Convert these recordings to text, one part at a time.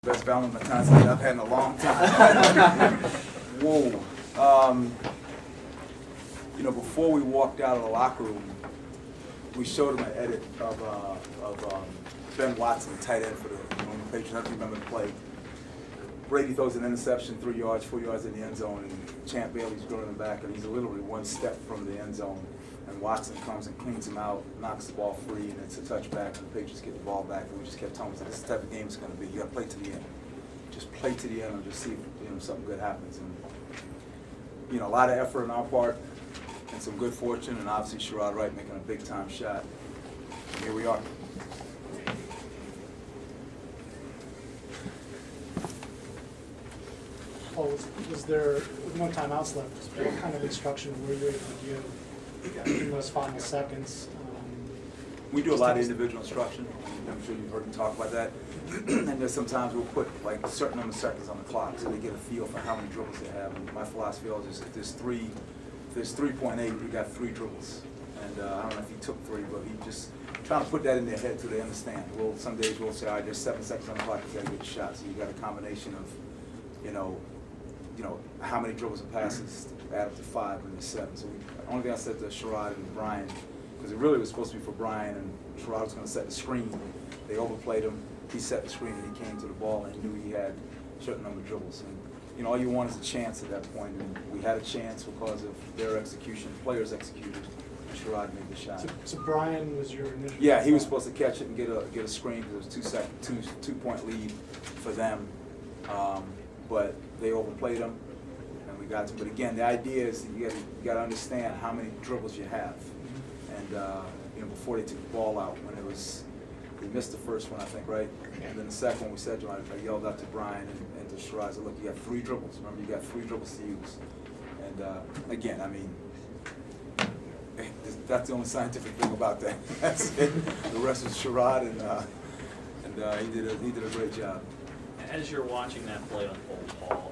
Best Valentine's Day I've had in a long time. Whoa. You know, before we walked out of the locker room, we showed him an edit of Ben Watson, tight end for the Patriots. I don't remember the play. Brady throws an interception 3 yards, 4 yards in the end zone, and Champ Bailey's going in the back, and he's literally one step from the end zone. And Watson comes and cleans him out, knocks the ball free, and it's a touchback, and the Patriots get the ball back. And we just kept telling him, this is the type of game it's going to be. You got to play to the end. Just play to the end and just see if something good happens. And a lot of effort on our part and some good fortune, and obviously Sherrod Wright making a big-time shot. And here we are. Paul, was there no timeouts left? What kind of instruction were you able to give in those final seconds? We do a lot of individual instruction. I'm sure you've heard me talk about that. And then sometimes we'll put like a certain number of seconds on the clock so they get a feel for how many dribbles they have. And my philosophy is if there's 3.8, we got 3 dribbles. And I don't know if he took 3, but he just trying to put that in their head so they understand. Well, some days we'll say, all right, there's 7 seconds on the clock, you got to get a shot. So you got a combination of, how many dribbles and passes add up to 5 and there's 7. So the only thing I said to Sherrod and Brian, because it really was supposed to be for Brian, and Sherrod was going to set the screen. They overplayed him. He set the screen and he came to the ball and he knew he had a certain number of dribbles. And all you want is a chance at that point. And we had a chance because of their execution, players executed, and Sherrod made the shot. So Brian was your initial. Yeah, he was supposed to catch it and get a screen because it was 2-point lead for them. But they overplayed him, and we got to. But again, the idea is that you got to understand how many dribbles you have. And before they took the ball out, when they missed the first one, I think, right? And then the second one, we said to him, I yelled out to Brian and to Sherrod, I said, look, you got 3 dribbles. Remember, you got 3 dribbles to use. And again, I mean, that's the only scientific thing about that. That's it. The rest was Sherrod, and he did a great job. As you're watching that play unfold, Paul,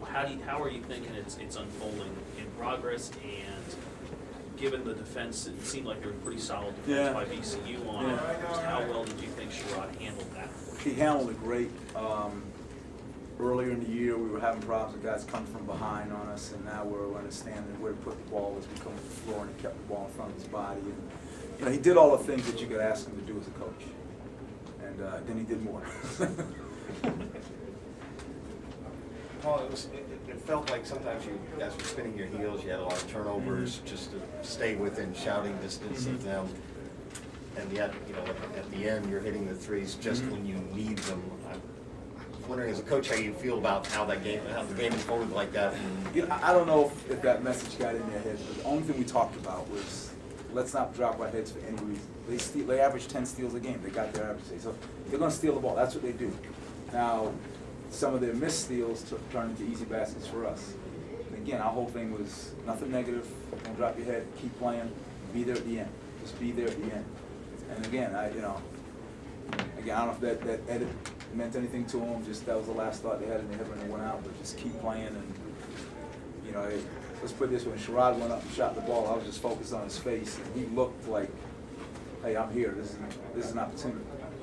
how are you thinking it's unfolding in progress? And given the defense, it seemed like they were pretty solid defense by VCU on it. Just how well did you think Sherrod handled that? He handled it great. Earlier in the year, we were having problems with guys coming from behind on us, and now we're understanding where to put the ball as we come to the floor, and he kept the ball in front of his body. And he did all the things that you could ask him to do as a coach, and then he did more. Paul, it felt like sometimes you guys were spinning your heels. You had a lot of turnovers just to stay within shouting distance of them. And yet, at the end, you're hitting the threes just when you need them. I'm wondering, as a coach, how you feel about how the game unfolded like that. I don't know if that message got in their heads, but the only thing we talked about was let's not drop our heads for any reason. They average 10 steals a game. They got their average. So they're going to steal the ball. That's what they do. Now, some of their missed steals turned into easy baskets for us. And again, our whole thing was nothing negative. Don't drop your head. Keep playing. Be there at the end. Just be there at the end. And again, I don't know if that edit meant anything to them. Just that was the last thought they had in their head when they went out. But just keep playing. And let's put it this way: when Sherrod went up and shot the ball, I was just focused on his face, and he looked like, "Hey, I'm here. This is an opportunity."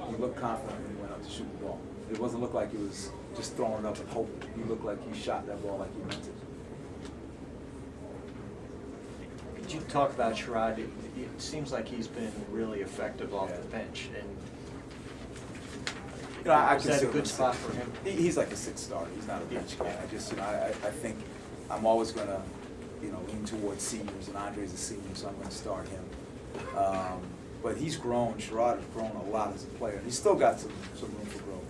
He looked confident when he went up to shoot the ball. It wasn't look like he was just throwing it up and hoping. He looked like he shot that ball like he meant it. Could you talk about Sherrod? It seems like he's been really effective off the bench, and is that a good spot for him? He's like a 6th starter. He's not a bench guy. I think I'm always going to, lean towards seniors, and Andre's a senior, so I'm going to start him. But he's grown. Sherrod has grown a lot as a player. He's still got some room for growth.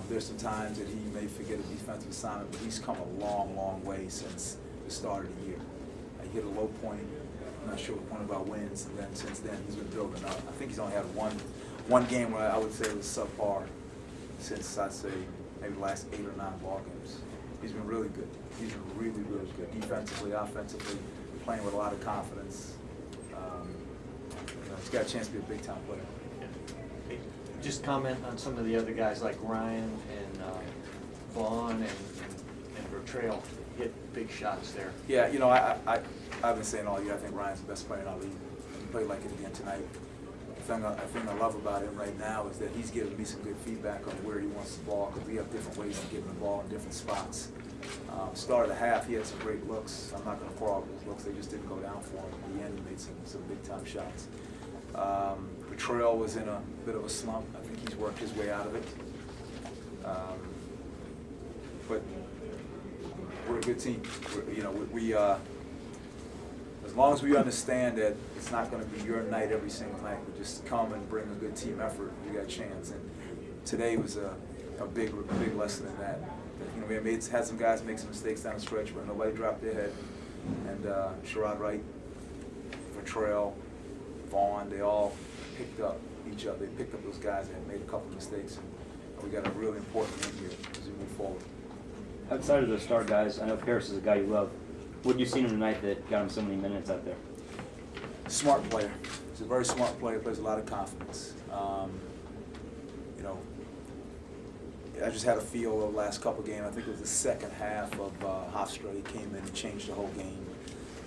There's some times that he may forget a defensive assignment, but he's come a long, long way since the start of the year. He hit a low point. I'm not sure the point about wins, and then since then he's been building up. I think he's only had one game where I would say it was subpar since I'd say maybe the last 8 or 9 ball games. He's been really good. He's been really, really good defensively, offensively, playing with a lot of confidence. He's got a chance to be a big-time player. Yeah. Just comment on some of the other guys like Ryan and Vaughn and Bertrell hit big shots there. Yeah, I've been saying all year I think Ryan's the best player in our league. He played like it again tonight. The thing I love about him right now is that he's giving me some good feedback on where he wants the ball, because we have different ways to give him the ball in different spots. Start of the half, he had some great looks. I'm not going to quarrel with his looks, they just didn't go down for him. In the end, he made some big-time shots. Trail was in a bit of a slump. I think he's worked his way out of it. But we're a good team. As long as we understand that it's not going to be your night every single night, we just come and bring a good team effort, we got a chance. And today was a big lesson in that. We had some guys make some mistakes down the stretch, but nobody dropped their head. And Sherrod Wright, Trail, Vaughn, they all picked up each other. They picked up those guys that made a couple of mistakes. And we got a really important game here as we move forward. Outside of those star guys, I know Paris is a guy you love. What did you see him tonight that got him so many minutes out there? Smart player. He's a very smart player, plays a lot of confidence. I just had a feel of the last couple games. I think it was the second half of Hofstra. He came in and changed the whole game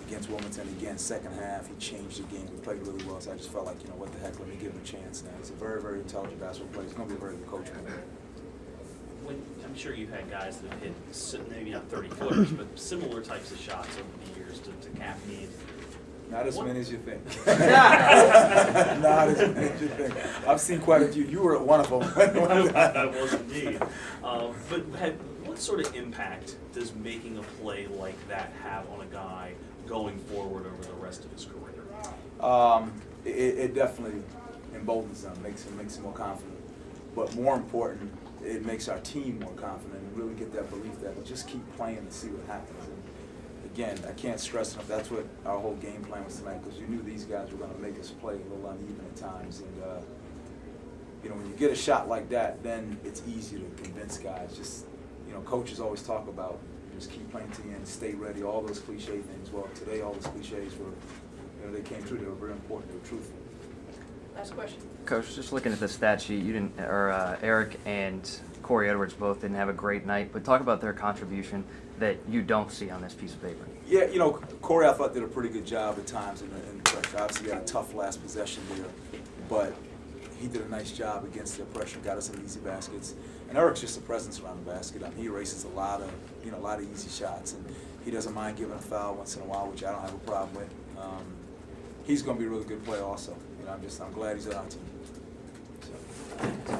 against Wilmington. Again, second half, he changed the game. He played really well, so I just felt like, what the heck, let me give him a chance now. He's a very, very intelligent basketball player. He's going to be a very good coach. I'm sure you've had guys that have hit, maybe not 30-footers, but similar types of shots over the years to Kaepernick. Not as many as you think. Not as many as you think. I've seen quite a few. You were one of them. I was indeed. But what sort of impact does making a play like that have on a guy going forward over the rest of his career? It definitely emboldens him, makes him more confident. But more important, it makes our team more confident and really get that belief that we'll just keep playing and see what happens. And again, I can't stress enough, that's what our whole game plan was tonight, because you knew these guys were going to make us play a little uneven at times. And when you get a shot like that, then it's easy to convince guys. Just, coaches always talk about just keep playing to the end, stay ready, all those cliche things. Well, today all those cliches were, they came true. They were very important. They were truthful. Last question. Coach, just looking at the stat sheet, Eric and Corey Edwards both didn't have a great night, but talk about their contribution that you don't see on this piece of paper. Yeah, Corey I thought did a pretty good job at times in the pressure. Obviously, he had a tough last possession there, but he did a nice job against their pressure, got us some easy baskets. And Eric's just a presence around the basket. I mean, he erases a lot of easy shots, and he doesn't mind giving a foul once in a while, which I don't have a problem with. He's going to be a really good player also. I'm glad he's on our team. So.